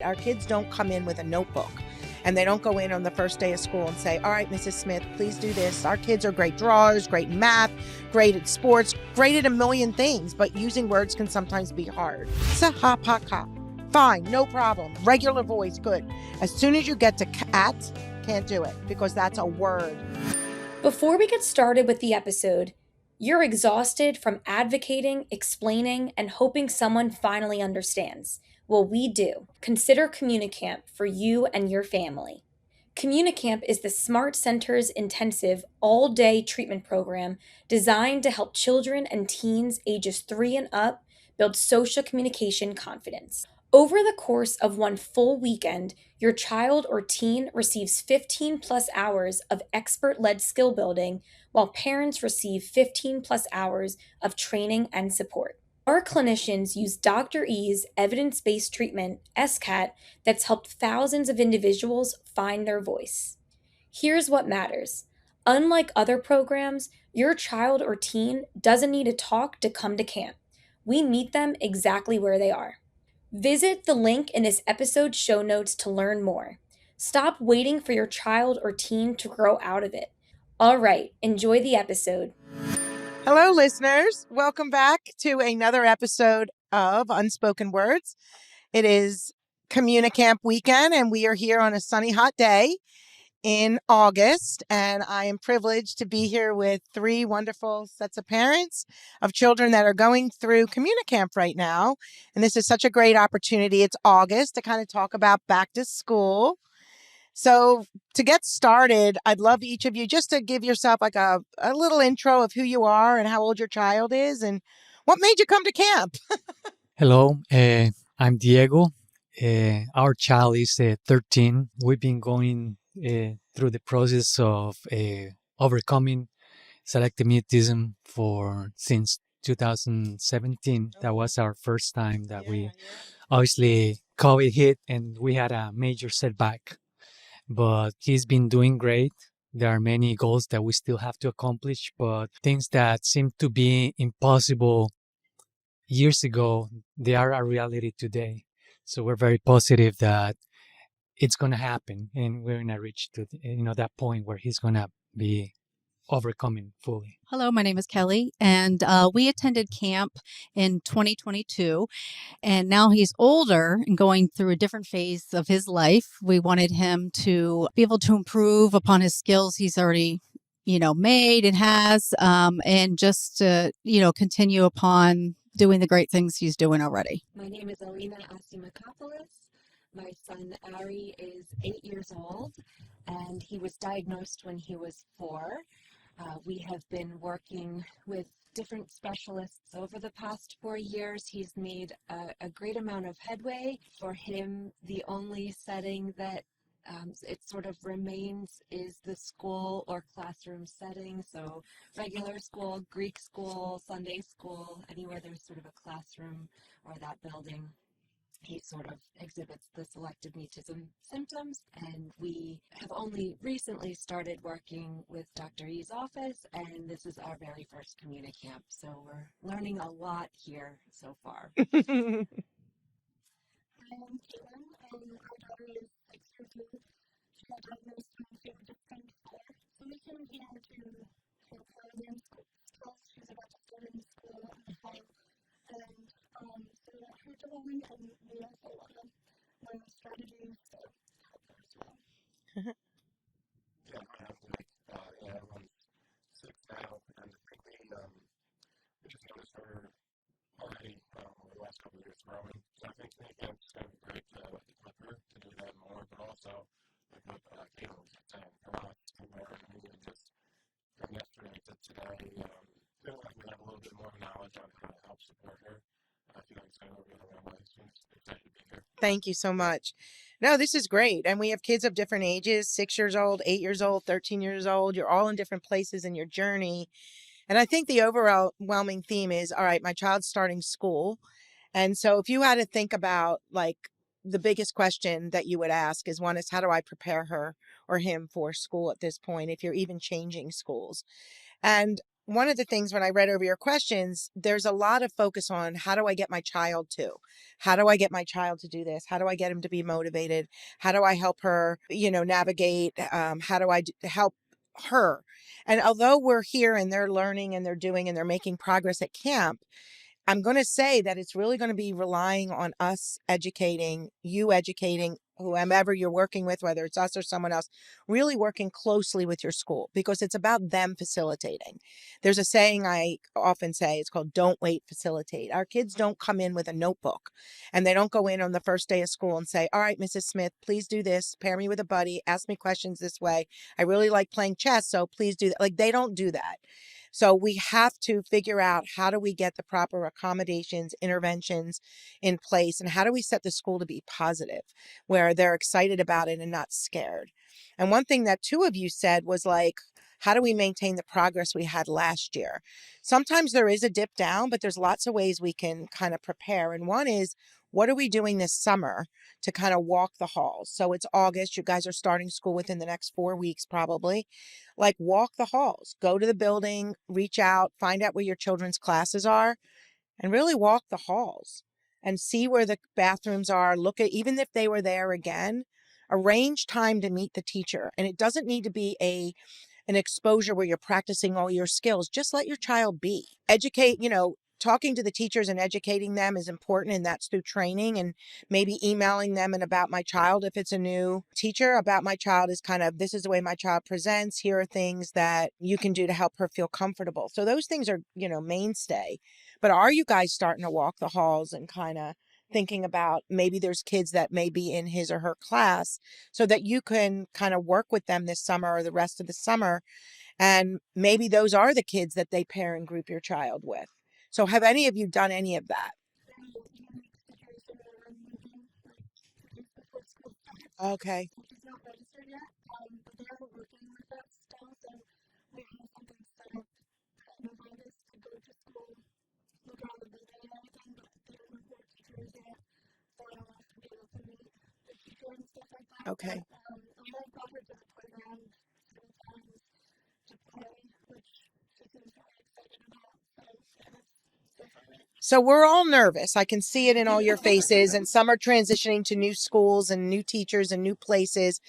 Our kids don't come in with a notebook and they don't go in on the first day of school and say, all right, Mrs. Smith, please do this. Our kids are great drawers, great in math, great at sports, great at a million things, but using words can sometimes be hard. Hop, hop, hop. Fine, no problem. Regular voice, good. As soon as you get to cat, can't do it because that's a word. Before we get started with the episode, you're exhausted from advocating, explaining, and hoping someone finally understands. Well, we do. Consider CommuniCamp for you and your family. CommuniCamp is the Smart Centers intensive all-day treatment program designed to help children and teens ages 3 and up build social communication confidence. Over the course of one full weekend, your child or teen receives 15 plus hours of expert-led skill building, while parents receive 15 plus hours of training and support. Our clinicians use Dr. E's evidence-based treatment, SCAT, that's helped thousands of individuals find their voice. Here's what matters. Unlike other programs, your child or teen doesn't need to talk to come to camp. We meet them exactly where they are. Visit the link in this episode's show notes to learn more. Stop waiting for your child or teen to grow out of it. All right, enjoy the episode. Hello, listeners. Welcome back to another episode of Unspoken Words. It is CommuniCamp weekend, and we are here on a sunny, hot day in August. And I am privileged to be here with three wonderful sets of parents of children that are going through CommuniCamp right now. And this is such a great opportunity. It's August to kind of talk about back to school. So to get started, I'd love each of you just to give yourself like a little intro of who you are and how old your child is and what made you come to camp. Hello, I'm Diego. Our child is 13. We've been going through the process of overcoming selective mutism since 2017. That was our first time that obviously COVID hit and we had a major setback. But he's been doing great. There are many goals that we still have to accomplish, but things that seem to be impossible years ago, they are a reality today. So we're very positive that it's going to happen and we're going to reach to that point where he's going to be overcoming fully. Hello, my name is Kelly, and we attended camp in 2022, and now he's older and going through a different phase of his life. We wanted him to be able to improve upon his skills he's already, made and has, and just to, continue upon doing the great things he's doing already. My name is Elena Asimakopoulos. My son Ari is 8 years old, and he was diagnosed when he was 4. We have been working with different specialists over the past 4 years. He's made a great amount of headway. For him, the only setting that it sort of remains is the school or classroom setting. So regular school, Greek school, Sunday school, anywhere there's sort of a classroom or that building. He sort of exhibits the selective mutism symptoms, and we have only recently started working with Dr. E's office, and this is our very first CommuniCamp, so we're learning a lot here so far. I am Caitlin, and our daughter is 6 years old. She got diagnosed when she was just turned 4, so we came here to help her in school. She's about to start in school in the fall, and so her development, and we also want to learn strategies to help her as well. Yeah, everyone's 6 now, and I think we just noticed her already over the last couple of years growing. So I think it's going to be great to equip her to do that more, but also, like what Caitlin was saying, for us to learn, just from yesterday to today, feel like we have a little bit more knowledge on how to help support her. I feel like it's going to go really well. Excited to be here. Thank you so much. No, this is great. And we have kids of different ages, 6 years old, 8 years old, 13 years old. You're all in different places in your journey. And I think the overwhelming theme is, all right, my child's starting school. And so if you had to think about like the biggest question that you would ask is one is, how do I prepare her or him for school at this point, if you're even changing schools? And one of the things when I read over your questions, there's a lot of focus on how do I get my child to? How do I get my child to do this? How do I get him to be motivated? How do I help her, navigate? How do I help her? And although we're here and they're learning and they're doing and they're making progress at camp, I'm going to say that it's really going to be relying on us educating, you educating whomever you're working with, whether it's us or someone else, really working closely with your school because it's about them facilitating. There's a saying I often say, it's called don't wait, facilitate. Our kids don't come in with a notebook and they don't go in on the first day of school and say, all right, Mrs. Smith, please do this. Pair me with a buddy. Ask me questions this way. I really like playing chess, so please do that. Like they don't do that. So we have to figure out how do we get the proper accommodations, interventions in place, and how do we set the school to be positive, where they're excited about it and not scared. And one thing that two of you said was like, how do we maintain the progress we had last year? Sometimes there is a dip down, but there's lots of ways we can kind of prepare. And one is, what are we doing this summer to kind of walk the halls? So it's August. You guys are starting school within the next 4 weeks, probably. Like walk the halls, go to the building, reach out, find out where your children's classes are, and really walk the halls and see where the bathrooms are. Look at, even if they were there again, arrange time to meet the teacher. And it doesn't need to be an exposure where you're practicing all your skills. Just let your child be. Educate, talking to the teachers and educating them is important, and that's through training and maybe emailing them and about my child. If it's a new teacher, about my child is kind of, this is the way my child presents. Here are things that you can do to help her feel comfortable. So those things are, mainstay. But are you guys starting to walk the halls and kind of thinking about maybe there's kids that may be in his or her class so that you can kind of work with them this summer or the rest of the summer? And maybe those are the kids that they pair and group your child with. So have any of you done any of that? Okay. He's not registered yet, but they are working with that still. So we have something set up in August to go to school, look around the building and everything, but they don't know who our teacher is yet. So I don't have to be able to meet the teacher and stuff like that. Okay. But, we have brought her to the playground several times to play, which she seems very excited about. So yeah, that's so far it. So we're all nervous. I can see it in all your faces, and some are transitioning to new schools and new teachers and new places.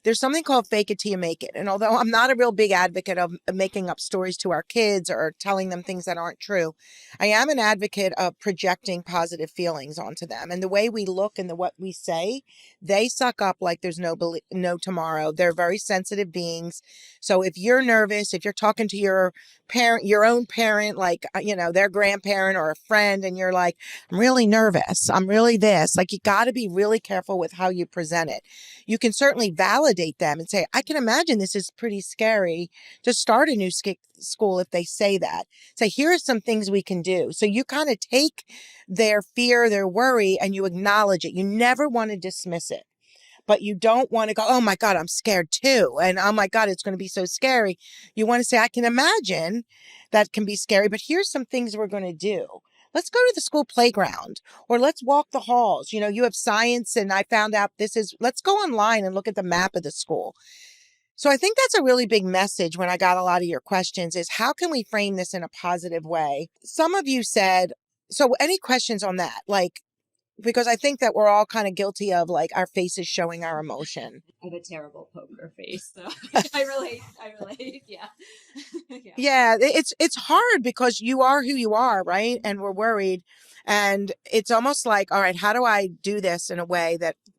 There's something called fake it till you make it. And although I'm not a real big advocate of making up stories to our kids or telling them things that aren't true, I am an advocate of projecting positive feelings onto them. And the way we look and what we say, they suck up like there's no tomorrow. They're very sensitive beings. So if you're nervous, if you're talking to your parent, your own parent, like, their grandparent or a friend, and you're like, I'm really nervous. I'm really this. Like, you got to be really careful with how you present it. You can certainly validate them and say, I can imagine this is pretty scary to start a new school if they say that. Say, here are some things we can do. So you kind of take their fear, their worry, and you acknowledge it. You never want to dismiss it. But you don't want to go, oh my God, I'm scared too. And oh my God, it's going to be so scary. You want to say, I can imagine that can be scary, but here's some things we're going to do. Let's go to the school playground, or let's walk the halls. You have science, and I found out let's go online and look at the map of the school. So I think that's a really big message when I got a lot of your questions is how can we frame this in a positive way? Some of you said, so any questions on that? Like, because I think that we're all kind of guilty of like our faces showing our emotion. I have a terrible poker face, so I relate. Yeah. Yeah, it's hard because you are who you are, right? And we're worried. And it's almost like, all right, how do I do this in a way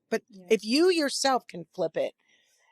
but if you yourself can flip it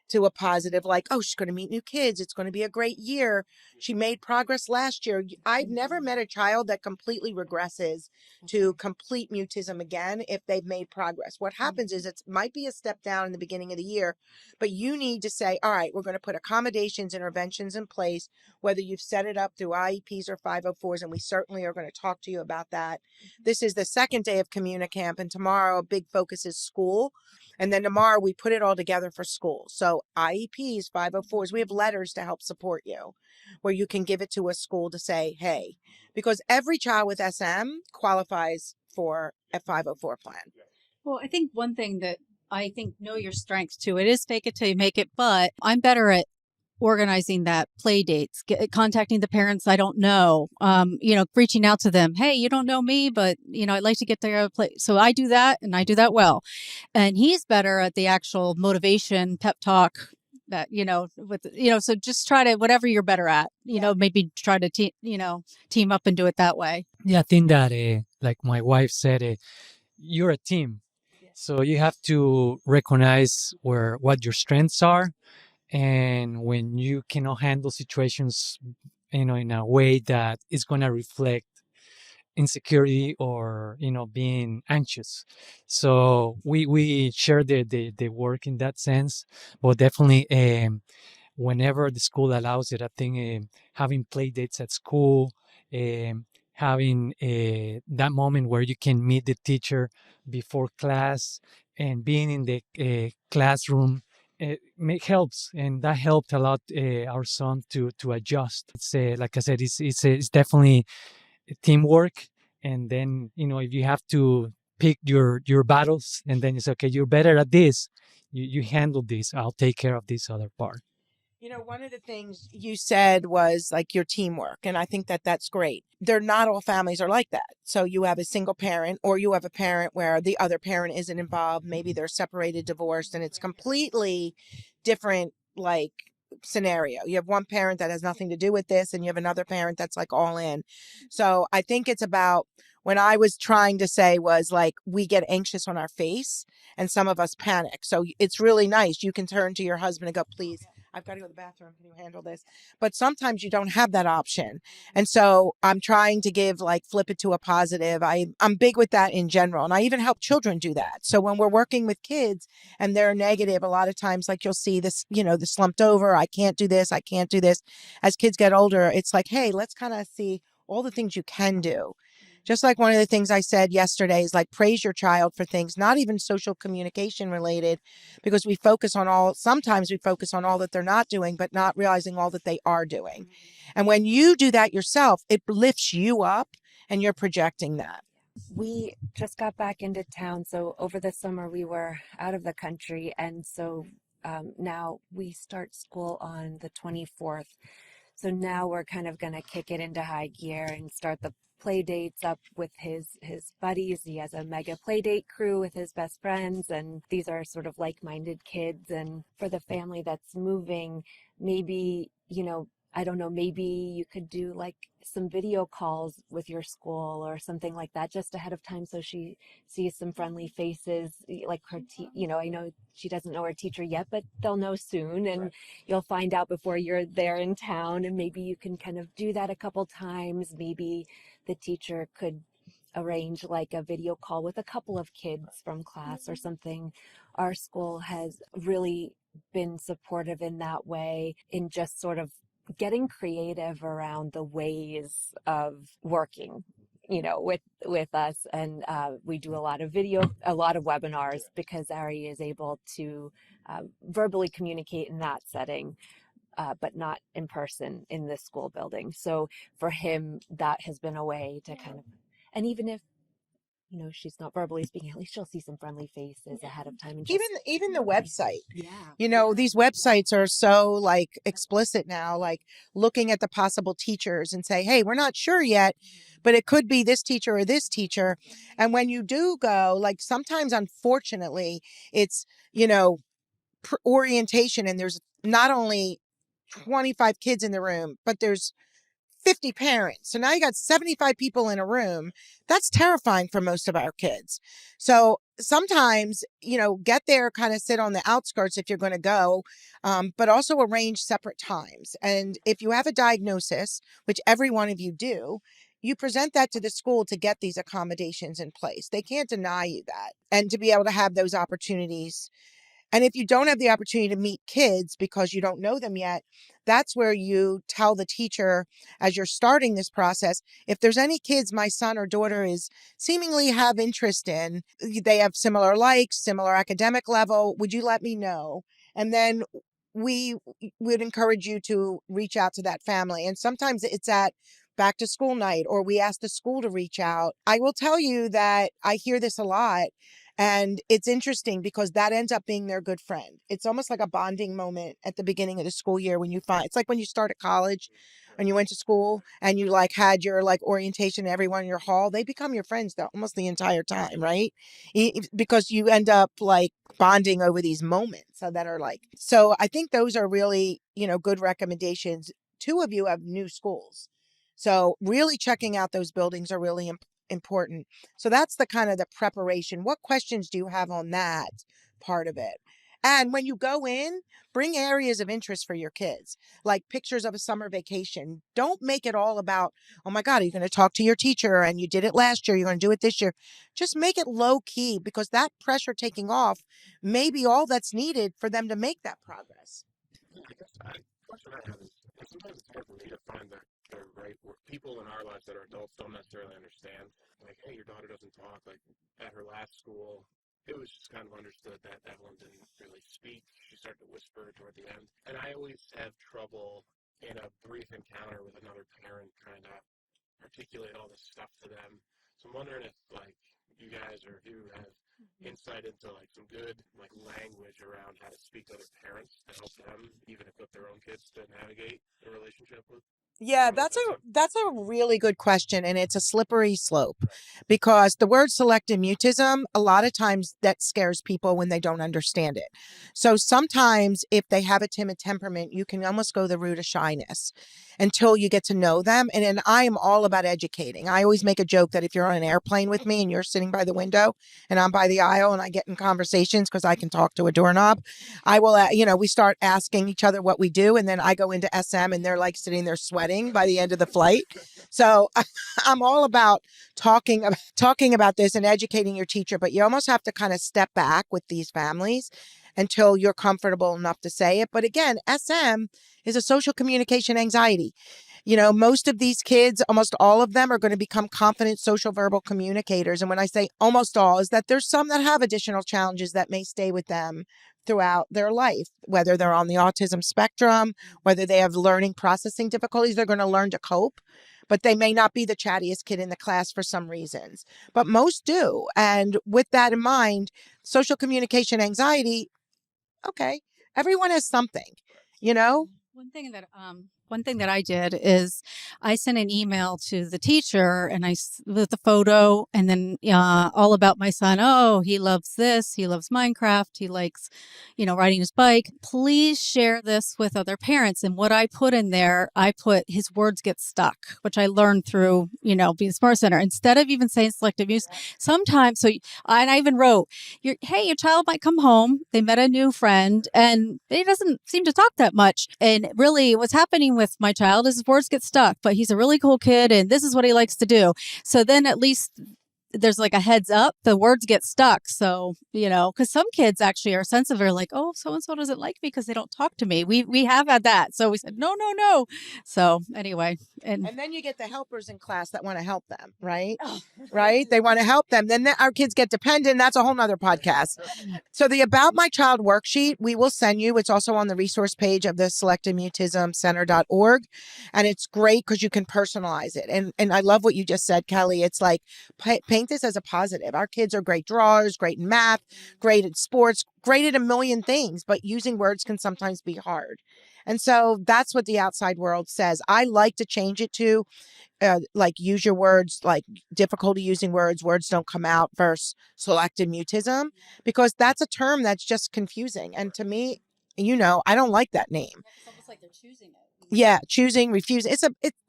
to a positive, like, oh, she's going to meet new kids. It's going to be a great year. She made progress last year. I've never met a child that completely regresses to complete mutism again if they've made progress. What happens is it might be a step down in the beginning of the year, but you need to say, all right, we're going to put accommodations, interventions in place, whether you've set it up through IEPs or 504s, and we certainly are going to talk to you about that. This is the second day of CommuniCamp, and tomorrow a big focus is school. And then tomorrow we put it all together for school. So IEPs, 504s, we have letters to help support you where you can give it to a school to say, hey, because every child with SM qualifies for a 504 plan. Well, I think one thing that I think know your strengths too. It is fake it till you make it, but I'm better at organizing that, play dates, contacting the parents I don't know, reaching out to them. Hey, you don't know me, but I'd like to get there. So I do that, and I do that well. And he's better at the actual motivation, pep talk. That so just try to whatever you're better at. Maybe try to team up and do it that way. Yeah, I think that like my wife said, you're a team, so you have to recognize what your strengths are, and when you cannot handle situations, in a way that is going to reflect insecurity or being anxious. So we share the work in that sense, but definitely whenever the school allows it, I think having play dates at school, having that moment where you can meet the teacher before class and being in the classroom helps, and that helped a lot our son to adjust. It's like I said, it's definitely teamwork. And then if you have to pick your battles, and then it's okay, you're better at this, you handle this, I'll take care of this other part. One of the things you said was like your teamwork, and I think that that's great. They're not all families are like that. So you have a single parent, or you have a parent where the other parent isn't involved. Maybe they're separated, divorced, and it's completely different, like, scenario. You have one parent that has nothing to do with this, and you have another parent that's like all in. So I think it's about, when I was trying to say was like, we get anxious on our face and some of us panic. So it's really nice. You can turn to your husband and go, please, I've got to go to the bathroom. Can you handle this? But sometimes you don't have that option. And so I'm trying to flip it to a positive. I'm big with that in general. And I even help children do that. So when we're working with kids and they're negative, a lot of times, like, you'll see this, the slumped over, I can't do this, I can't do this. As kids get older, it's like, hey, let's kind of see all the things you can do. Just like one of the things I said yesterday is like, praise your child for things, not even social communication related, because sometimes we focus on all that they're not doing, but not realizing all that they are doing. And when you do that yourself, it lifts you up and you're projecting that. We just got back into town. So over the summer, we were out of the country. And so now we start school on the 24th. So now we're kind of going to kick it into high gear and start the play dates up with his buddies. He has a mega play date crew with his best friends, and these are sort of like-minded kids. And for the family that's moving, maybe, I don't know, maybe you could do like some video calls with your school or something like that just ahead of time, so she sees some friendly faces, like her I know she doesn't know her teacher yet, but they'll know soon, and right. You'll find out before you're there in town, and maybe you can kind of do that a couple times. Maybe the teacher could arrange like a video call with a couple of kids from class or something. Our school has really been supportive in that way, in just sort of getting creative around the ways of working, with us. And we do a lot of webinars, because Ari is able to verbally communicate in that setting, but not in person in the school building. So for him, that has been a way to kind of, and even if she's not verbally speaking, at least she'll see some friendly faces ahead of time. And even the website. These websites are so like explicit now, like looking at the possible teachers and say, hey, we're not sure yet, but it could be this teacher or this teacher. And when you do go, like, sometimes, unfortunately, it's, orientation, and there's not only 25 kids in the room, but there's 50 parents. So now you got 75 people in a room. That's terrifying for most of our kids. So sometimes, get there, kind of sit on the outskirts if you're going to go, but also arrange separate times. And if you have a diagnosis, which every one of you do, you present that to the school to get these accommodations in place. They can't deny you that. And to be able to have those opportunities. And if you don't have the opportunity to meet kids because you don't know them yet, that's where you tell the teacher, as you're starting this process, if there's any kids my son or daughter is seemingly have interest in, they have similar likes, similar academic level, would you let me know? And then we would encourage you to reach out to that family. And sometimes it's at back to school night, or we ask the school to reach out. I will tell you that I hear this a lot. And it's interesting because that ends up being their good friend. It's almost like a bonding moment at the beginning of the school year when you find, it's like when you start at college and you went to school and you like had your like orientation, everyone in your hall, they become your friends almost the entire time, right? Because you end up like bonding over these moments that are like, so I think those are really, good recommendations. Two of you have new schools. So really checking out those buildings are really important. So that's the kind of the preparation. What questions do you have on that part of it? And when you go in, bring areas of interest for your kids, like pictures of a summer vacation. Don't make it all about, oh my God, are you going to talk to your teacher and you did it last year, you're going to do it this year. Just make it low key because that pressure taking off may be all that's needed for them to make that progress. Yeah, I guess the question I have is sometimes it's hard for me to find the right people in our lives that are adults don't necessarily understand. Like, hey, your daughter doesn't talk. Like at her last school, it was just kind of understood that Evelyn didn't really speak. She started to whisper toward the end. And I always have trouble in a brief encounter with another parent trying to articulate all this stuff to them. So I'm wondering if like you guys or you have insight into like some good like language around how to speak to other parents to help them even equip their own kids to navigate a relationship with. Yeah, that's a really good question, and it's a slippery slope because the word selective mutism, a lot of times that scares people when they don't understand it. So sometimes if they have a timid temperament, you can almost go the route of shyness until you get to know them. And then I am all about educating. I always make a joke that if you're on an airplane with me and you're sitting by the window and I'm by the aisle and I get in conversations because I can talk to a doorknob, I will, we start asking each other what we do. And then I go into SM and they're like sitting there sweating by the end of the flight. So I'm all about talking about this and educating your teacher, but you almost have to kind of step back with these families until you're comfortable enough to say it. But again, SM is a social communication anxiety. Most of these kids, almost all of them are going to become confident social verbal communicators. And when I say almost all, is that there's some that have additional challenges that may stay with them throughout their life, whether they're on the autism spectrum, whether they have learning processing difficulties, they're going to learn to cope, but they may not be the chattiest kid in the class for some reasons, but most do. And with that in mind, social communication anxiety, okay, everyone has something, you know? One thing that I did is I sent an email to the teacher and with the photo and then all about my son. Oh, he loves this. He loves Minecraft. He likes, riding his bike. Please share this with other parents. And what I put in there, I put his words get stuck, which I learned through, being Smart Center. Instead of even saying selective use, sometimes, and I even wrote, your child might come home. They met a new friend and he doesn't seem to talk that much. And really what's happening with my child is his words get stuck, but he's a really cool kid and this is what he likes to do. So then at least there's like a heads up, the words get stuck. So, because some kids actually are sensitive, are like, oh, so-and-so doesn't like me because they don't talk to me. We have had that. So we said, no. So anyway. And then you get the helpers in class that want to help them, right? Right? They want to help them. Then our kids get dependent. That's a whole nother podcast. So the About My Child worksheet, we will send you. It's also on the resource page of the selectivemutismcenter.org. And it's great because you can personalize it. And I love what you just said, Kelly. It's like, paint this as a positive. Our kids are great drawers, great in math, great at sports, great at a million things, but using words can sometimes be hard. And so that's what the outside world says. I like to change it to like use your words, like difficulty using words don't come out versus selective mutism, because that's a term that's just confusing. And to me, I don't like that name. It's almost like they're choosing it. Yeah, choosing, refusing.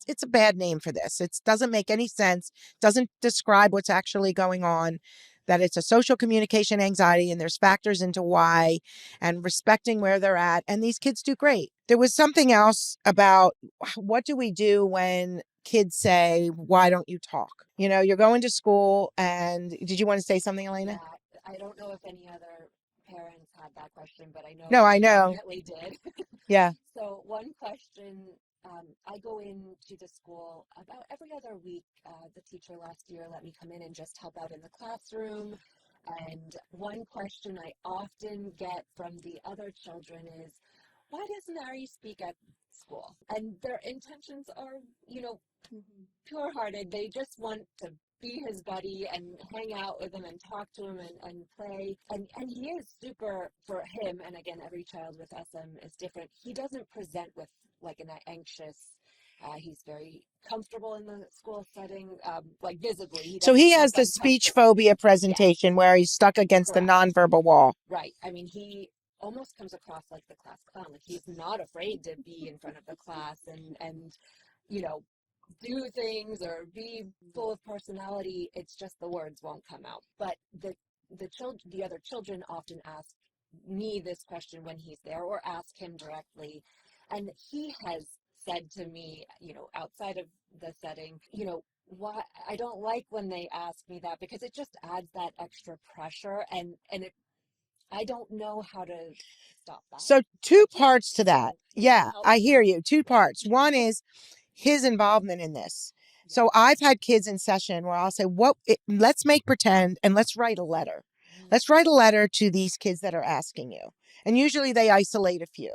It's a bad name for this. It doesn't make any sense. Doesn't describe what's actually going on. That it's a social communication anxiety and there's factors into why, and respecting where they're at. And these kids do great. There was something else about what do we do when kids say, why don't you talk? You're going to school and did you want to say something, Elena? Yeah, I don't know if any other parents had that question, but I know. No, I know. Definitely did. Yeah. So one question, I go into the school about every other week. The teacher last year let me come in and just help out in the classroom. And one question I often get from the other children is, why doesn't Ari speak at school? And their intentions are, pure-hearted. They just want to be his buddy and hang out with him and talk to him and play. And he is super, for him, and again, every child with SM is different. He doesn't present with like an anxious, he's very comfortable in the school setting, like visibly. So he has the doesn't speech uncomfortable. phobia presentation where he's stuck against the Correct. nonverbal wall. Right. I mean, he almost comes across like the class clown. Like he's not afraid to be in front of the class and you know, do things or be full of personality. It's just the words won't come out. But the other children often ask me this question when he's there, or ask him directly, and he has said to me, you know, outside of the setting, you know, why I don't like when they ask me that, because it just adds that extra pressure, and I don't know how to stop that. So two parts to that. Yeah, I hear you. Two parts. One is his involvement in this. So I've had kids in session where I'll say, let's make pretend and let's write a letter. Let's write a letter to these kids that are asking you. And usually they isolate a few.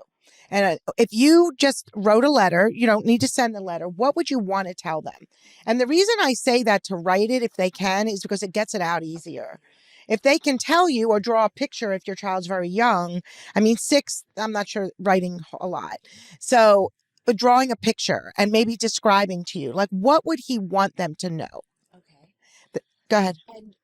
And if you just wrote a letter, you don't need to send the letter. What would you want to tell them? And the reason I say that to write it if they can is because it gets it out easier. If they can tell you or draw a picture, if your child's very young, I mean, 6, I'm not sure writing a lot. So, but drawing a picture and maybe describing to you, like, what would he want them to know? Okay. Go ahead. And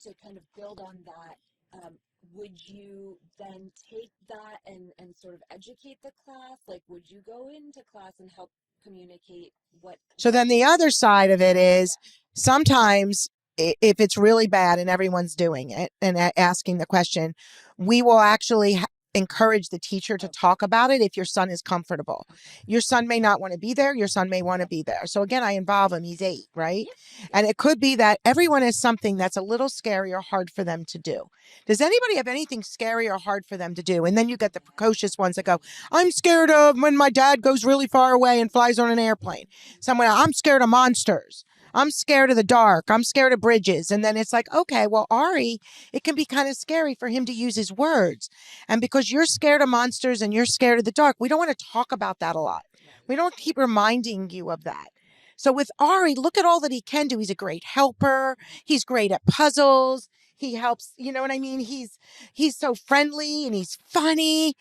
to kind of build on that, would you then take that and sort of educate the class? Like, would you go into class and help communicate what? So then the other side of it is sometimes if it's really bad and everyone's doing it and asking the question, we will actually encourage the teacher to talk about it if your son is comfortable. Your son may not want to be there. Your son may want to be there. So again, I involve him. He's 8, right? And it could be that everyone has something that's a little scary or hard for them to do. Does anybody have anything scary or hard for them to do? And then you get the precocious ones that go, I'm scared of when my dad goes really far away and flies on an airplane. Someone, I'm scared of monsters. I'm scared of the dark. I'm scared of bridges. And then it's like, okay, well, Ari, it can be kind of scary for him to use his words. And because you're scared of monsters and you're scared of the dark, we don't want to talk about that a lot. We don't keep reminding you of that. So with Ari, look at all that he can do. He's a great helper. He's great at puzzles. He helps, you know what I mean? He's so friendly and he's funny.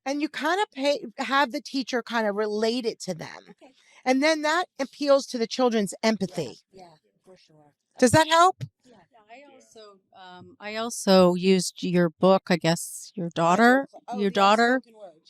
And you kind of have the teacher kind of relate it to them. Okay. And then that appeals to the children's empathy. Yeah, for sure. Does that help? Yeah. I also used your book, I guess your daughter,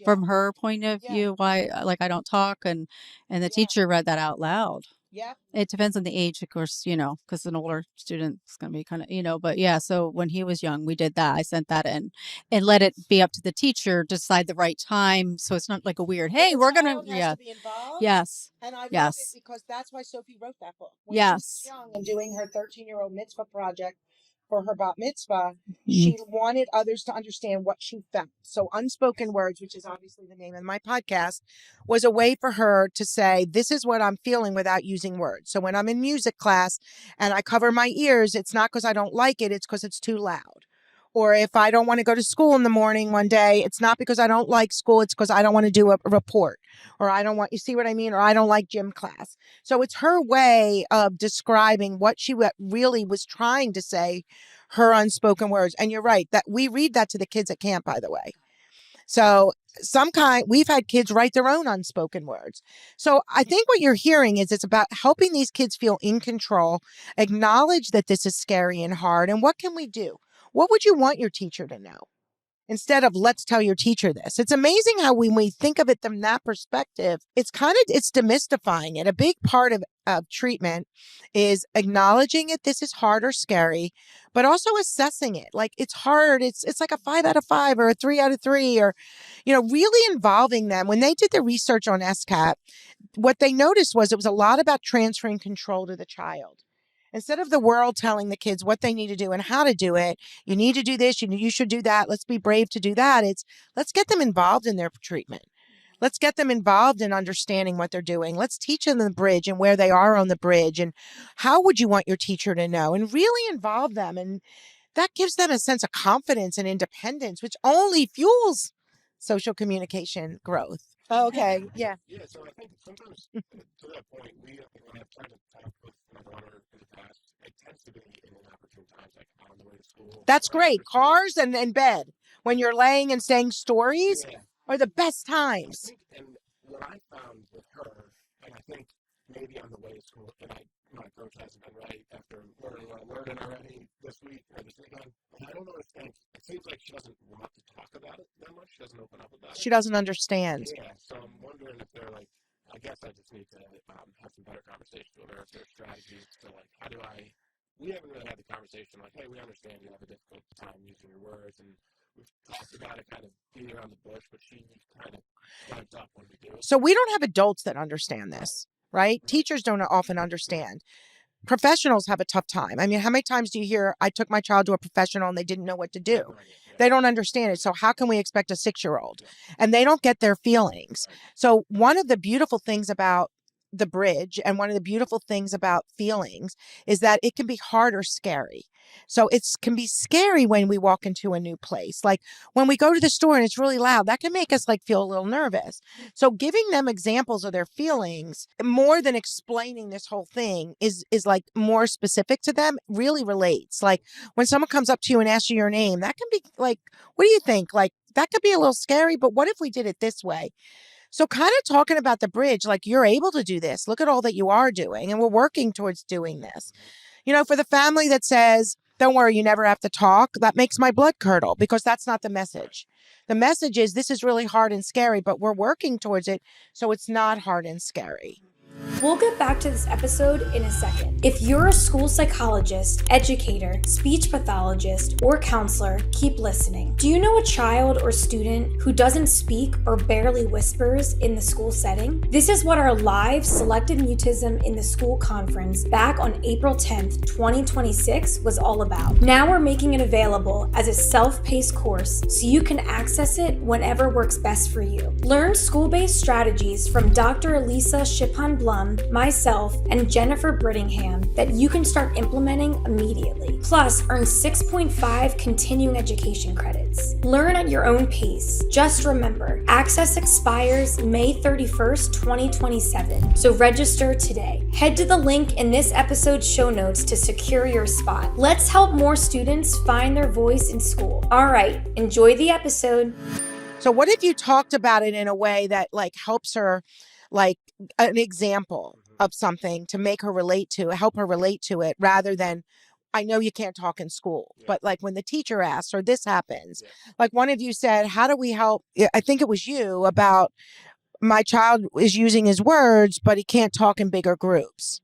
from her point of view, why, like, I don't talk, and the teacher read that out loud. Yeah. It depends on the age, of course, you know, because an older student is going to be kind of, you know, but yeah. So when he was young, we did that. I sent that in and let it be up to the teacher to decide the right time. So it's not like a weird, hey, we're going to, To be involved. Yes. And I love Yes. it because that's why Sophie wrote that book. When Yes. she was young and doing her 13-year-old mitzvah project for her bat mitzvah, she wanted others to understand what she felt. So Unspoken Words, which is obviously the name of my podcast, was a way for her to say, this is what I'm feeling without using words. So when I'm in music class and I cover my ears, it's not because I don't like it, it's because it's too loud. Or if I don't want to go to school in the morning one day, it's not because I don't like school, it's because I don't want to do a report. Or I don't want, you see what I mean? Or I don't like gym class. So it's her way of describing what she really was trying to say, her unspoken words. And you're right, that we read that to the kids at camp, by the way. So we've had kids write their own unspoken words. So I think what you're hearing is it's about helping these kids feel in control, acknowledge that this is scary and hard. And what can we do? What would you want your teacher to know? Instead of let's tell your teacher this. It's amazing how when we think of it from that perspective, it's demystifying it. A big part of treatment is acknowledging it. This is hard or scary, but also assessing it. Like it's hard. It's like a 5 out of 5 or a 3 out of 3, or, you know, really involving them. When they did the research on SCAP, what they noticed was it was a lot about transferring control to the child. Instead of the world telling the kids what they need to do and how to do it, you need to do this, you should do that, let's be brave to do that. Let's get them involved in their treatment. Let's get them involved in understanding what they're doing. Let's teach them the bridge and where they are on the bridge and how would you want your teacher to know, and really involve them. And that gives them a sense of confidence and independence, which only fuels social communication growth. Okay, yeah. Yeah, so I think sometimes to that point, when I've tried to talk with my daughter in the past, it tends to be in inopportune times, like on the way to school. That's or great. after school. Cars and bed. When you're laying and saying stories Yeah. are the best I times. think, and what I found with her, and I think maybe on the way to school, and my approach hasn't been right after learning what I'm learning already this week or this weekend. And I don't understand. It seems like she doesn't want to talk about it that much. She doesn't open up about it. She doesn't understand. Yeah, so I'm wondering if they're like, I guess I just need to have some better conversations with her. If there's strategies to like, we haven't really had the conversation like, hey, we understand you have a difficult time using your words, and we've talked about it kind of being around the bush, but she kind of lights up when we do it. So we don't have adults that understand this, right? Teachers don't often understand. Professionals have a tough time. I mean, how many times do you hear, I took my child to a professional and they didn't know what to do? They don't understand it. So how can we expect a 6-year-old? And they don't get their feelings. So one of the beautiful things about the bridge and one of the beautiful things about feelings is that it can be hard or scary. So it can be scary when we walk into a new place. Like when we go to the store and it's really loud, that can make us like feel a little nervous. So giving them examples of their feelings more than explaining this whole thing is like more specific to them, really relates. Like when someone comes up to you and asks you your name, that can be like, what do you think? Like that could be a little scary, but what if we did it this way? So kind of talking about the bridge, like you're able to do this. Look at all that you are doing. And we're working towards doing this. You know, for the family that says, don't worry, you never have to talk, that makes my blood curdle because that's not the message. The message is this is really hard and scary, but we're working towards it so it's not hard and scary. We'll get back to this episode in a second. If you're a school psychologist, educator, speech pathologist, or counselor, keep listening. Do you know a child or student who doesn't speak or barely whispers in the school setting? This is what our live Selective Mutism in the School conference back on April 10th, 2026 was all about. Now we're making it available as a self-paced course so you can access it whenever works best for you. Learn school-based strategies from Dr. Elisa Shipon-Blum, myself, and Jennifer Brittingham that you can start implementing immediately. Plus, earn 6.5 continuing education credits. Learn at your own pace. Just remember, access expires May 31st, 2027, so register today. Head to the link in this episode's show notes to secure your spot. Let's help more students find their voice in school. All right, enjoy the episode. So what if you talked about it in a way that like helps her, like an example of something to make her help her relate to it rather than, I know you can't talk in school, but like when the teacher asks or this happens, like one of you said, how do we help? I think it was you about my child is using his words, but he can't talk in bigger groups.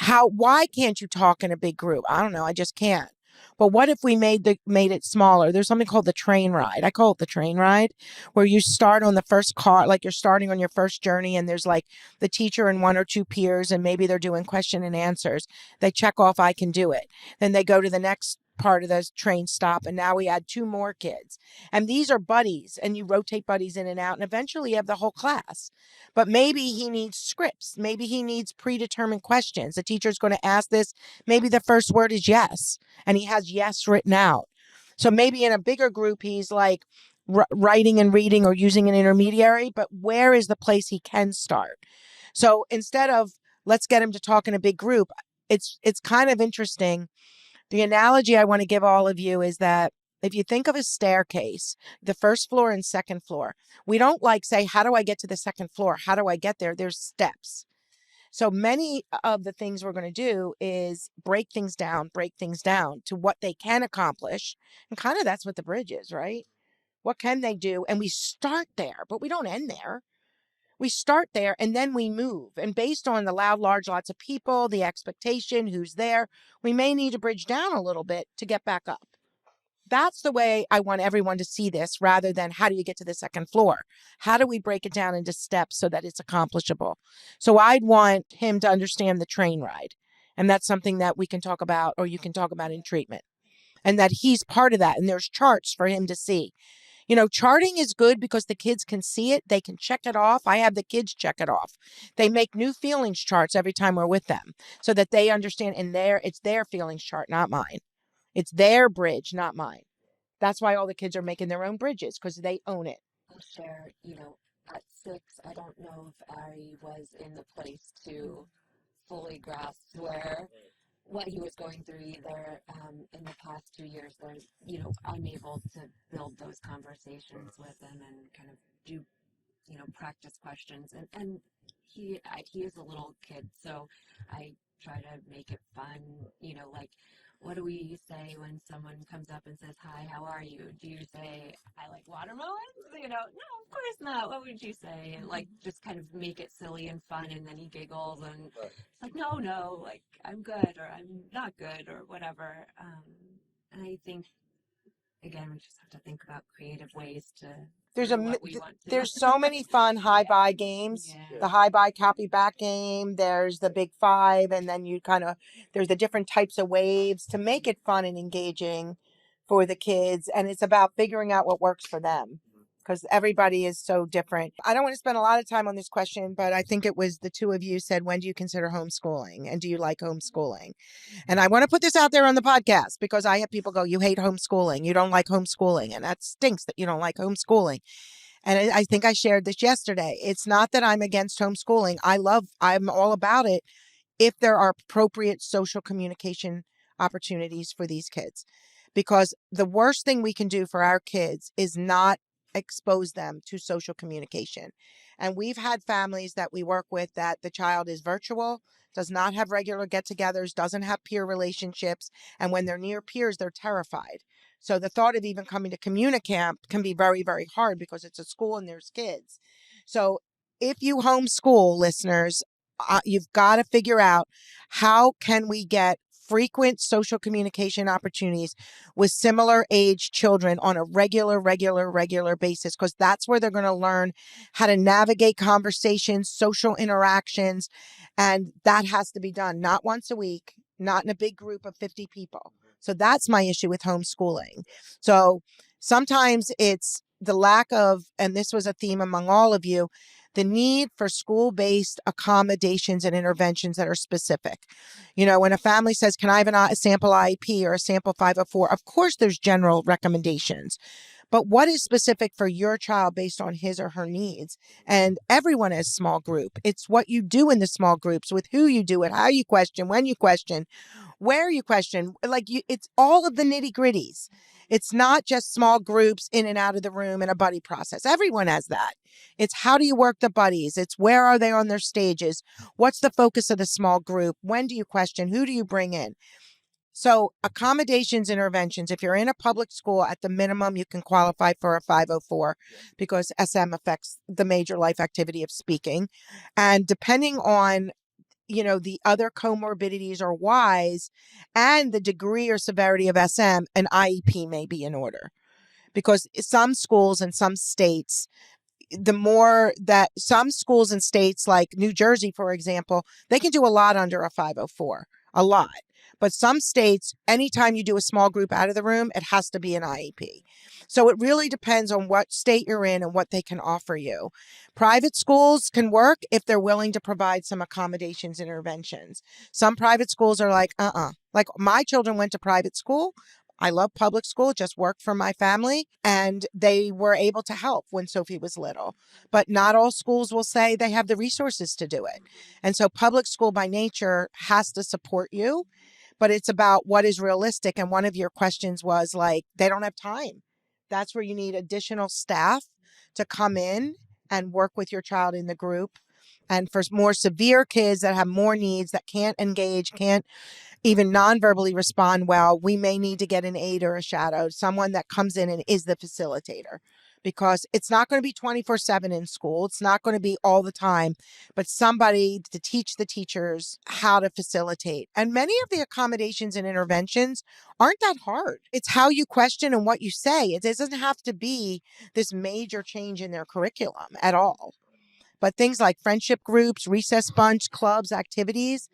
Why can't you talk in a big group? I don't know. I just can't. But what if we made it smaller? There's something called the train ride. I call it the train ride, where you start on the first car, like you're starting on your first journey, and there's like the teacher and one or two peers, and maybe they're doing question and answers. They check off, I can do it. Then they go to the next part of the train stop, and now we add 2 more kids. And these are buddies, and you rotate buddies in and out, and eventually you have the whole class. But maybe he needs scripts. Maybe he needs predetermined questions. The teacher's going to ask this. Maybe the first word is yes, and he has yes written out. So maybe in a bigger group, he's like writing and reading or using an intermediary, but where is the place he can start? So instead of let's get him to talk in a big group, it's kind of interesting. The analogy I want to give all of you is that if you think of a staircase, the first floor and second floor, we don't like say, how do I get to the second floor? How do I get there? There's steps. So many of the things we're going to do is break things down to what they can accomplish. And kind of that's what the bridge is, right? What can they do? And we start there, but we don't end there. We start there and then we move. And based on the loud, large, lots of people, the expectation, who's there, we may need to bridge down a little bit to get back up. That's the way I want everyone to see this rather than how do you get to the second floor? How do we break it down into steps so that it's accomplishable? So I'd want him to understand the train ride. And that's something that we can talk about or you can talk about in treatment. And that he's part of that. And there's charts for him to see. You know, charting is good because the kids can see it. They can check it off. I have the kids check it off. They make new feelings charts every time we're with them so that they understand it's their feelings chart, not mine. It's their bridge, not mine. That's why all the kids are making their own bridges because they own it. I'll share, at 6, I don't know if Ari was in the place to fully grasp what he was going through either. In the past 2 years, I'm able to build those conversations with him and kind of do, practice questions. And he is a little kid, so I try to make it fun, like, what do we say when someone comes up and says, "Hi, how are you?" Do you say, "I like watermelons?" No, of course not. What would you say? And like, just kind of make it silly and fun, and then he giggles and it's like, no, like, I'm good or I'm not good or whatever. And I think, again, we just have to think about creative ways to there's so many fun high-buy games. Yeah. The high-buy copy back game. There's the big 5, and then there's the different types of waves to make it fun and engaging for the kids. And it's about figuring out what works for them because everybody is so different. I don't want to spend a lot of time on this question, but I think it was the two of you said, when do you consider homeschooling? And do you like homeschooling? And I want to put this out there on the podcast because I have people go, "You hate homeschooling. You don't like homeschooling." And that stinks that you don't like homeschooling. And I think I shared this yesterday. It's not that I'm against homeschooling. I'm all about it if there are appropriate social communication opportunities for these kids. Because the worst thing we can do for our kids is not expose them to social communication. And we've had families that we work with that the child is virtual, does not have regular get-togethers, doesn't have peer relationships, and when they're near peers, they're terrified. So the thought of even coming to CommuniCamp can be very, very hard because it's a school and there's kids. So if you homeschool, listeners, you've got to figure out, how can we get frequent social communication opportunities with similar age children on a regular basis, because that's where they're going to learn how to navigate conversations, social interactions, and that has to be done not once a week, not in a big group of 50 people. So that's my issue with homeschooling. So sometimes it's the lack of, and this was a theme among all of you, the need for school-based accommodations and interventions that are specific. When a family says, "Can I have a sample IEP or a sample 504?" Of course, there's general recommendations, but what is specific for your child based on his or her needs? And everyone has small group. It's what you do in the small groups, with who you do it, how you question, when you question, where you question, it's all of the nitty gritties. It's not just small groups in and out of the room and a buddy process. Everyone has that. It's how do you work the buddies? It's where are they on their stages? What's the focus of the small group? When do you question? Who do you bring in? So accommodations, interventions, if you're in a public school, at the minimum, you can qualify for a 504 because SM affects the major life activity of speaking. And depending on the other comorbidities or whys and the degree or severity of SM, an IEP may be in order. Because some schools in some states, some schools and states like New Jersey, for example, they can do a lot under a 504, a lot. But some states, anytime you do a small group out of the room, it has to be an IEP. So it really depends on what state you're in and what they can offer you. Private schools can work if they're willing to provide some accommodations, interventions. Some private schools are like, like my children went to private school. I love public school, just worked for my family, and they were able to help when Sophie was little. But not all schools will say they have the resources to do it. And so public school by nature has to support you, but it's about what is realistic. And one of your questions was like, they don't have time. That's where you need additional staff to come in and work with your child in the group. And for more severe kids that have more needs, that can't engage, can't even non-verbally respond well, we may need to get an aide or a shadow, someone that comes in and is the facilitator, because it's not going to be 24/7 in school. It's not going to be all the time, but somebody to teach the teachers how to facilitate. And many of the accommodations and interventions aren't that hard. It's how you question and what you say. It doesn't have to be this major change in their curriculum at all. But things like friendship groups, recess bunch, clubs, activities,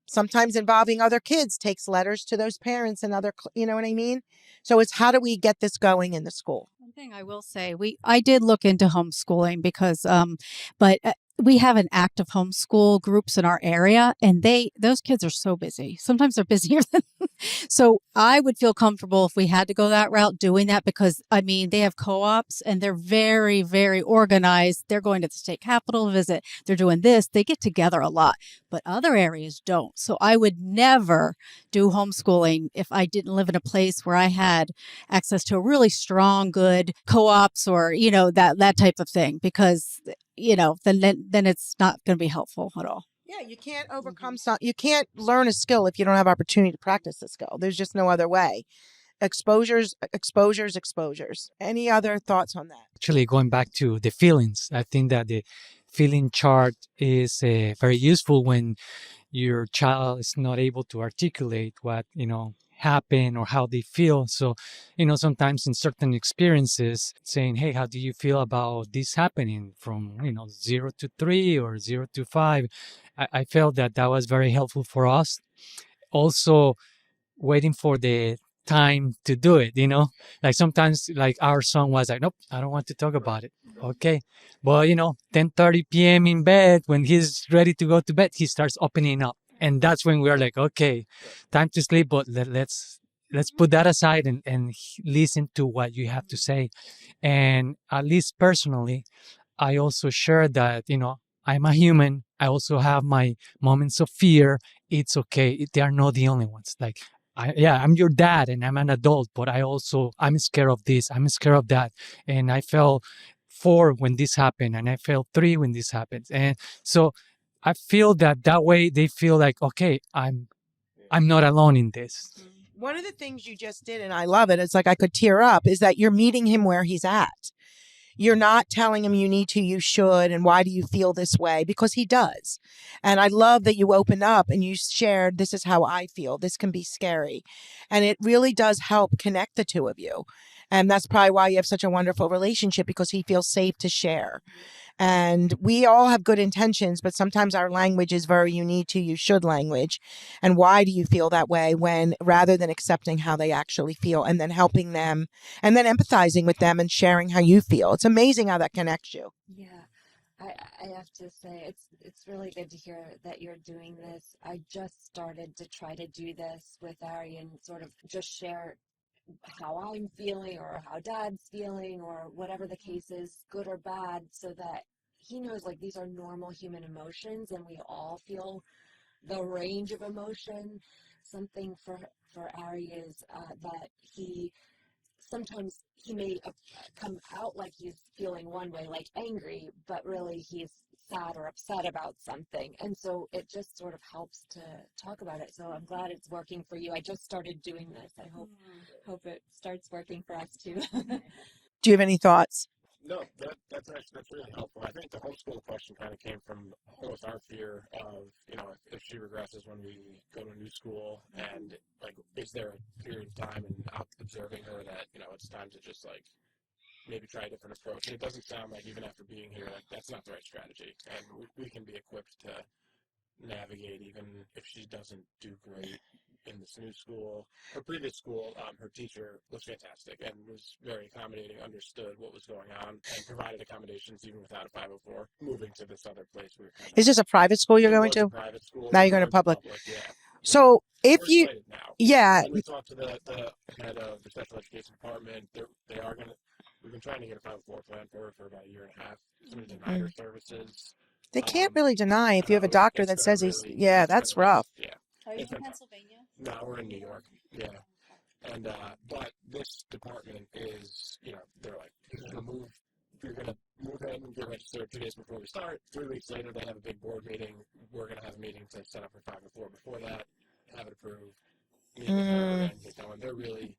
sometimes involving other kids, takes letters to those parents and other, you know what I mean? So it's how do we get this going in the school? One thing I will say, I did look into homeschooling because, but we have an active homeschool groups in our area, and those kids are so busy. Sometimes they're busier than. So I would feel comfortable if we had to go that route doing that because I mean they have co-ops and they're very, very organized. They're going to the state capitol visit. They're doing this. They get together a lot, but other areas don't. So I would never do homeschooling if I didn't live in a place where I had access to a really strong, good co-ops or, that type of thing, because, then it's not going to be helpful at all. Yeah, you can't overcome you can't learn a skill if you don't have opportunity to practice the skill. There's just no other way. Exposures. Any other thoughts on that? Actually, going back to the feelings, I think that the feeling chart is very useful when your child is not able to articulate what happened or how they feel. So sometimes in certain experiences saying, hey, how do you feel about this happening from 0 to 3 or 0 to 5, I felt that was very helpful for us. Also waiting for the time to do it, like sometimes like our son was like, nope, I don't want to talk about it. Okay, but 10:30 p.m. in bed, when he's ready to go to bed, he starts opening up, and that's when we're like, okay, time to sleep, but let's put that aside and listen to what you have to say. And at least personally, I also share that I'm a human. I also have my moments of fear. It's okay. They are not the only ones. Like I'm your dad and I'm an adult, but I'm scared of this. I'm scared of that. And I felt 4 when this happened, and I felt 3 when this happened. And so I feel that way they feel like, okay, I'm not alone in this. One of the things you just did, and I love it, it's like I could tear up, is that you're meeting him where he's at. You're not telling him you need to, you should, and why do you feel this way? Because he does. And I love that you opened up and you shared, this is how I feel. This can be scary. And it really does help connect the two of you. And that's probably why you have such a wonderful relationship, because he feels safe to share. And we all have good intentions, but sometimes our language is very you need to, you should language. And why do you feel that way, when rather than accepting how they actually feel and then helping them and then empathizing with them and sharing how you feel. It's amazing how that connects you. Yeah. I have to say, it's really good to hear that you're doing this. I just started to try to do this with Ari and sort of just share how I'm feeling or how Dad's feeling or whatever the case is, good or bad, so that he knows like these are normal human emotions and we all feel the range of emotion. Something for Ari is that sometimes he may come out like he's feeling one way, like angry, but really he's sad or upset about something. And so it just sort of helps to talk about it. So I'm glad it's working for you. I just started doing this. I hope it starts working for us too. Do you have any thoughts? No, that's really helpful. I think the homeschool question kind of came from almost our fear of, if she regresses when we go to a new school, and like, is there a period of time in observing her that, it's time to just like maybe try a different approach. And it doesn't sound like even after being here, like that's not the right strategy. And we can be equipped to navigate even if she doesn't do great in this new school. Her previous school, her teacher was fantastic and was very accommodating, understood what was going on, and provided accommodations even without a 504. Moving to this other place, we were kind of, is this a private school you're going to? Private school. Now you're going to public. Yeah. So if we're you, now. yeah, and we talked to the head of the special education department. They are going to. We've been trying to get a 504 plan for her for about a year and a half. Somebody denied her services. They can't really deny if you have a doctor that says he's, that's rough. Yeah. Are you in Pennsylvania? No, we're in New York. Yeah. And, but this department is, they're like, you're going to move in and get registered 2 days before we start. 3 weeks later, they have a big board meeting. We're going to have a meeting to set up for 504 before that, have it approved, meet with her, and get going. They're really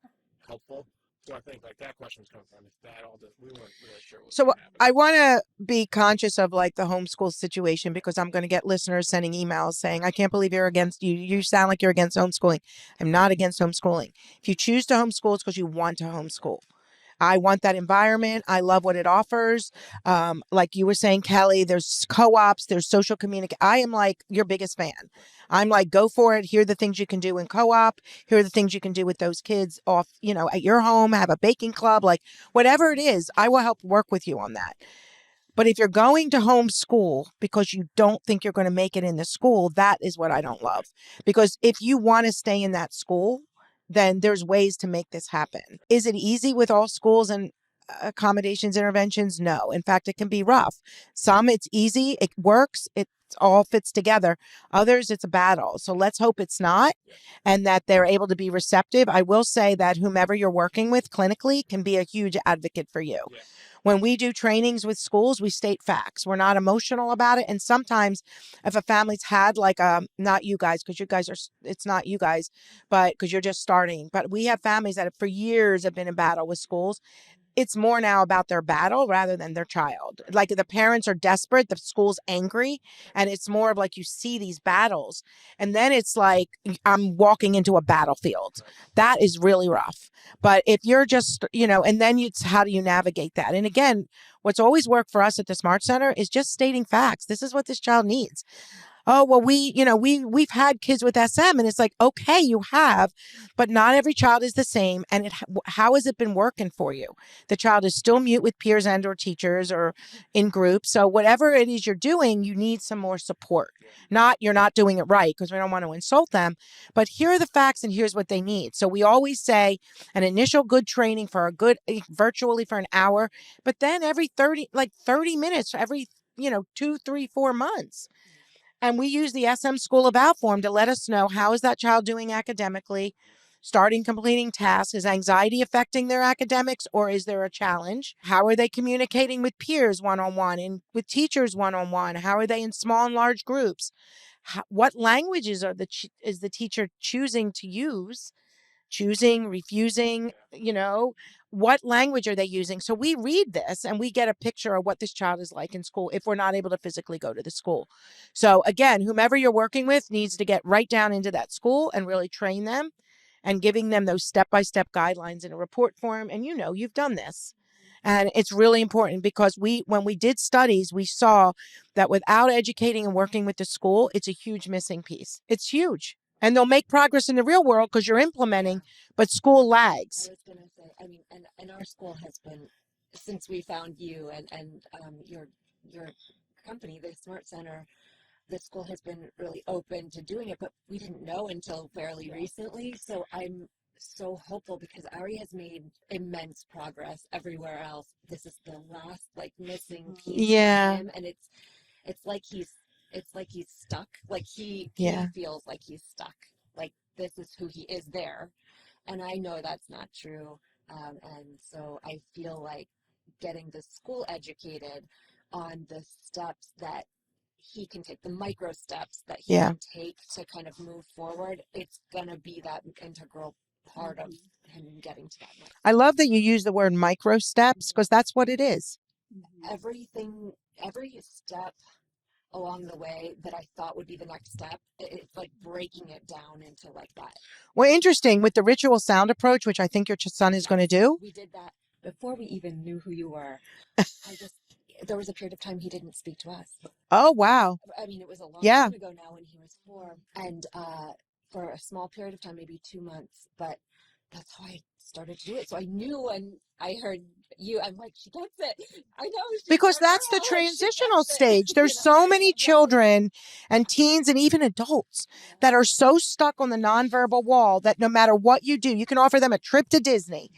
helpful. So I think like that question was coming from, we weren't really sure what was going to happen. I want to be conscious of like the homeschool situation, because I'm going to get listeners sending emails saying, I can't believe you're against, you sound like you're against homeschooling. I'm not against homeschooling. If you choose to homeschool, it's because you want to homeschool. I want that environment. I love what it offers. Like you were saying, Kelly, there's co-ops, there's social communication. I am like your biggest fan. I'm like, go for it. Here are the things you can do in co-op. Here are the things you can do with those kids off, at your home, have a baking club, like whatever it is, I will help work with you on that. But if you're going to homeschool because you don't think you're going to make it in the school, that is what I don't love. Because if you want to stay in that school, then there's ways to make this happen. Is it easy with all schools and accommodations, interventions? No. In fact, it can be rough. Some it's easy, it works, it all fits together. Others, it's a battle. So let's hope it's not, and that they're able to be receptive. I will say that whomever you're working with clinically can be a huge advocate for you. Yeah. When we do trainings with schools, we state facts. We're not emotional about it. And sometimes if a family's had like not you guys, because you guys it's not you guys, but because you're just starting. But we have families that have, for years have been in battle with schools. It's more now about their battle rather than their child. Like the parents are desperate, the school's angry, and it's more of like you see these battles. And then it's like I'm walking into a battlefield. That is really rough. But if you're just, and then it's how do you navigate that? And again, what's always worked for us at the Smart Center is just stating facts. This is what this child needs. Oh, well, we've had kids with SM, and it's like, okay, you have, but not every child is the same. And how has it been working for you? The child is still mute with peers and or teachers or in groups. So whatever it is you're doing, you need some more support. You're not doing it right, because we don't want to insult them, but here are the facts and here's what they need. So we always say an initial good training for virtually for an hour, but then every 30 minutes, every 2, 3, 4 months. And we use the SM School of Out form to let us know, how is that child doing academically, completing tasks. Is anxiety affecting their academics, or is there a challenge? How are they communicating with peers one-on-one and with teachers one-on-one? How are they in small and large groups? What languages is the teacher choosing to use? Refusing, what language are they using? So we read this and we get a picture of what this child is like in school if we're not able to physically go to the school. So again, whomever you're working with needs to get right down into that school and really train them and giving them those step-by-step guidelines in a report form. And you've done this. And it's really important because when we did studies, we saw that without educating and working with the school, it's a huge missing piece. It's huge. And they'll make progress in the real world because you're implementing, but school lags. I was going to say, and our school has been, since we found you and your company, the Smart Center, the school has been really open to doing it, but we didn't know until fairly recently. So I'm so hopeful because Ari has made immense progress everywhere else. This is the last missing piece for him, and it's like he's stuck. Like he feels like he's stuck. Like this is who he is there, and I know that's not true. And so I feel like getting the school educated on the steps that he can take, the micro steps that he can take to kind of move forward, it's going to be that integral part of him getting to that next. I love that you use the word micro steps because that's what it is. Every step along the way that I thought would be the next step, it's like breaking it down into like that. Well, interesting with the ritual sound approach, which I think your son is going to do. We did that before we even knew who you were. There was a period of time he didn't speak to us. Oh, wow. I mean, it was a long time ago now when he was 4. And for a small period of time, maybe 2 months, but that's how I started to do it. So I knew when I heard you, I'm like, she gets it. I know. Because that's the transitional stage. There's so many children and teens and even adults that are so stuck on the nonverbal wall that no matter what you do, you can offer them a trip to Disney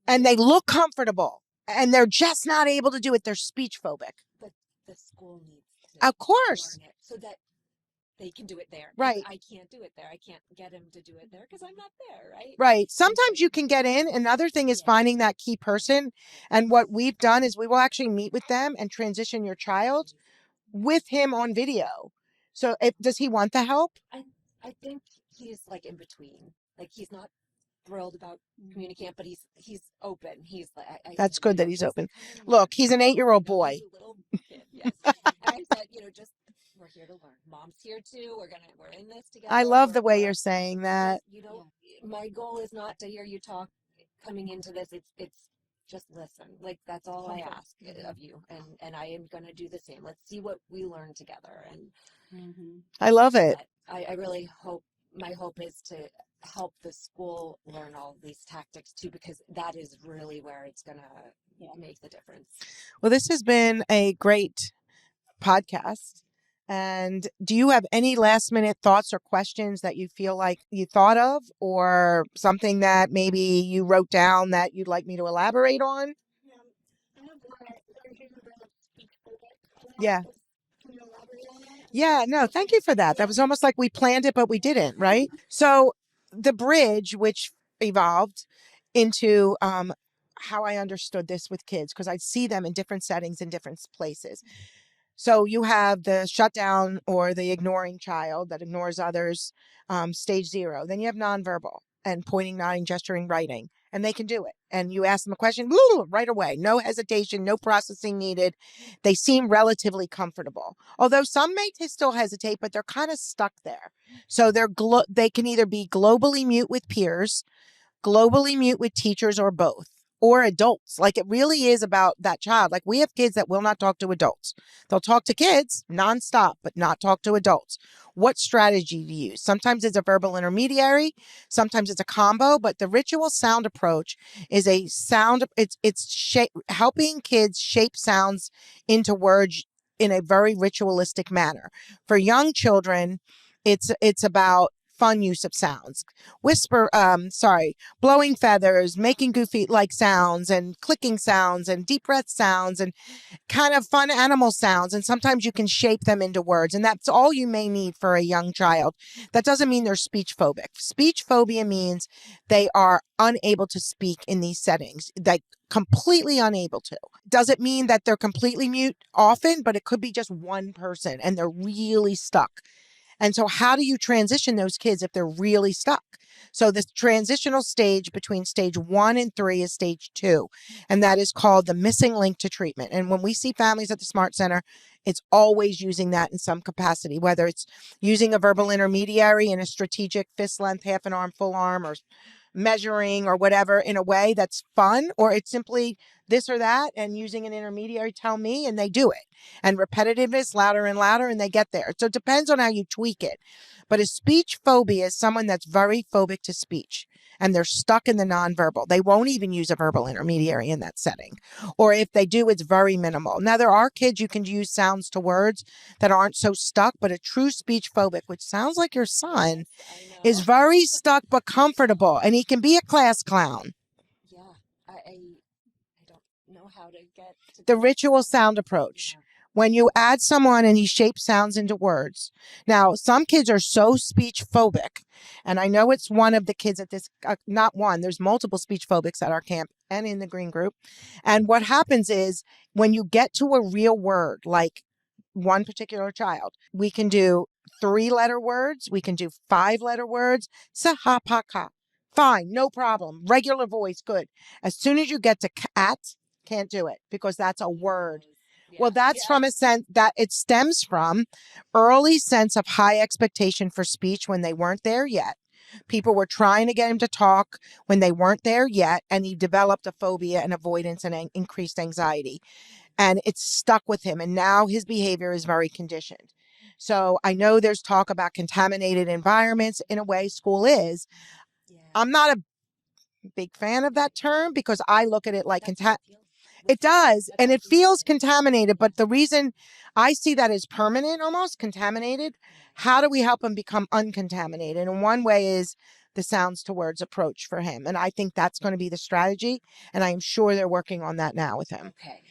and they look comfortable. And they're just not able to do it. They're speech phobic. But the school needs to of course learn it so that they can do it there. Right. I can't do it there. I can't get him to do it there because I'm not there, right? Right. Sometimes you can get in. Another thing is finding that key person. And what we've done is we will actually meet with them and transition your child with him on video. So does he want the help? I think he's like in between. Like he's not thrilled about CommuniCamp, but he's open. He's like, that's good that he's open. Look, he's an 8-year-old boy. He's a little kid, yes. And I said, just we're here to learn. Mom's here too. We're in this together. I love the way you're saying that. My goal is not to hear you talk coming into this. It's just listen. Like, that's all I ask of you. And I am going to do the same. Let's see what we learn together. And I love it. I really hope, my hope is to help the school learn all these tactics too, because that is really where it's going to make the difference. Well, this has been a great podcast. And do you have any last minute thoughts or questions that you feel like you thought of, or something that maybe you wrote down that you'd like me to elaborate on? Yeah. Yeah, no, thank you for that. That was almost like we planned it, but we didn't, right? So the bridge, which evolved into how I understood this with kids, because I'd see them in different settings in different places. So you have the shutdown or the ignoring child that ignores others, stage 0. Then you have nonverbal and pointing, nodding, gesturing, writing, and they can do it. And you ask them a question, right away, no hesitation, no processing needed. They seem relatively comfortable, although some may still hesitate, but they're kind of stuck there. So they can either be globally mute with peers, globally mute with teachers, or both, or adults. Like, it really is about that child. Like, we have kids that will not talk to adults. They'll talk to kids nonstop, but not talk to adults. What strategy to use? Sometimes it's a verbal intermediary, sometimes it's a combo, but the ritual sound approach is a sound. It's helping kids shape sounds into words in a very ritualistic manner. For young children, it's about fun use of sounds, blowing feathers, making goofy like sounds and clicking sounds and deep breath sounds and kind of fun animal sounds. And sometimes you can shape them into words, and that's all you may need for a young child. That doesn't mean they're speech phobic. Speech phobia means they are unable to speak in these settings, like completely unable to. Doesn't mean that they're completely mute often, but it could be just one person and they're really stuck. And so how do you transition those kids if they're really stuck? So the transitional stage between stage 1 and 3 is stage 2. And that is called the missing link to treatment. And when we see families at the Smart Center, it's always using that in some capacity, whether it's using a verbal intermediary in a strategic fist length, half an arm, full arm, or measuring or whatever in a way that's fun, or it's simply this or that and using an intermediary, tell me, and they do it. And repetitiveness, louder and louder, and they get there. So it depends on how you tweak it. But a speech phobia is someone that's very phobic to speech and they're stuck in the nonverbal. They won't even use a verbal intermediary in that setting. Or if they do, it's very minimal. Now, there are kids you can use sounds to words that aren't so stuck, but a true speech phobic, which sounds like your son, is very stuck but comfortable, and he can be a class clown. Yeah, I don't know how to get to the ritual sound approach. Yeah. When you add someone and he shapes sounds into words. Now, some kids are so speech phobic, and I know it's one of the kids at this, not one, there's multiple speech phobics at our camp and in the green group. And what happens is when you get to a real word, like one particular child, we can do 3-letter words, we can do 5-letter words, sahapaka, fine, no problem, regular voice, good. As soon as you get to cat, can't do it because that's a word. Yeah. Well, that's from a sense that it stems from early sense of high expectation for speech when they weren't there yet. People were trying to get him to talk when they weren't there yet, and he developed a phobia and avoidance and increased anxiety. And it's stuck with him, and now his behavior is very conditioned. So I know there's talk about contaminated environments. In a way, school is. Yeah. I'm not a big fan of that term because I look at it like it does, and it feels contaminated, but the reason I see that as permanent, almost contaminated, how do we help him become uncontaminated? And one way is the sounds to words approach for him. And I think that's going to be the strategy, and I am sure they're working on that now with him. Okay.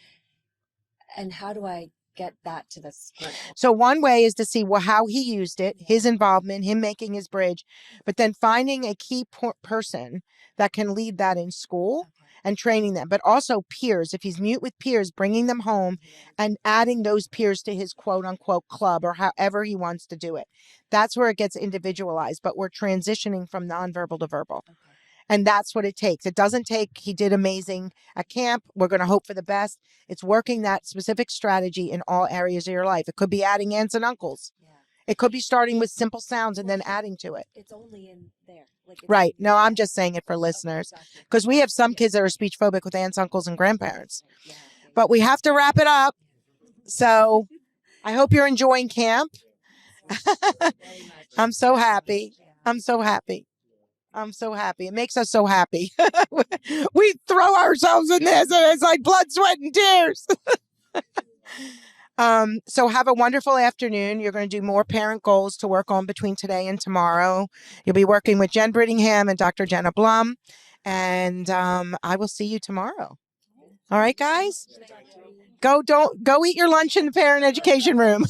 And how do I get that to the school? So one way is to see how he used it, his involvement, him making his bridge, but then finding a key person that can lead that in school. And training them, but also peers. If he's mute with peers, bringing them home and adding those peers to his quote unquote club or however he wants to do it. That's where it gets individualized, but we're transitioning from nonverbal to verbal. Okay. And that's what it takes. It doesn't take, he did amazing at camp, we're going to hope for the best. It's working that specific strategy in all areas of your life. It could be adding aunts and uncles. Yeah. It could be starting with simple sounds and then adding to it. It's only in there. Like it's Right. No, I'm just saying it for listeners because we have some kids that are speech phobic with aunts, uncles, and grandparents. But we have to wrap it up. So I hope you're enjoying camp. I'm so happy. I'm so happy. I'm so happy. It makes us so happy. We throw ourselves in this and it's like blood, sweat, and tears. So have a wonderful afternoon. You're going to do more parent goals to work on between today and tomorrow. You'll be working with Jen Brittingham and Dr. Jenna Blum. And I will see you tomorrow. All right, guys? Go eat your lunch in the parent education room.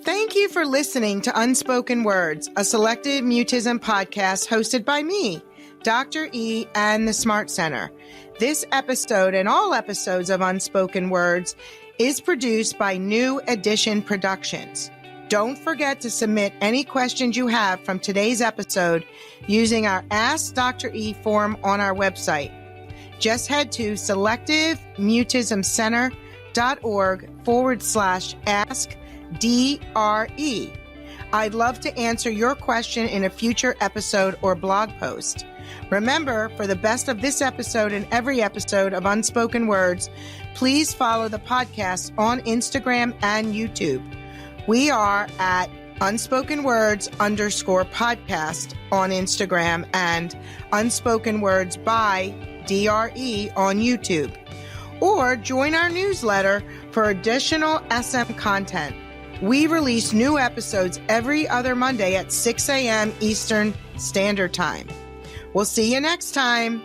Thank you for listening to Unspoken Words, a Selective Mutism podcast hosted by me, Dr. E, and the Smart Center. This episode and all episodes of Unspoken Words is produced by New Edition Productions. Don't forget to submit any questions you have from today's episode using our Ask Dr. E form on our website. Just head to selectivemutismcenter.org/ask DRE. I'd love to answer your question in a future episode or blog post. Remember, for the best of this episode and every episode of Unspoken Words, please follow the podcast on Instagram and YouTube. We are at Unspoken Words _podcast on Instagram and Unspoken Words by DRE on YouTube. Or join our newsletter for additional SM content. We release new episodes every other Monday at 6 a.m. Eastern Standard Time. We'll see you next time.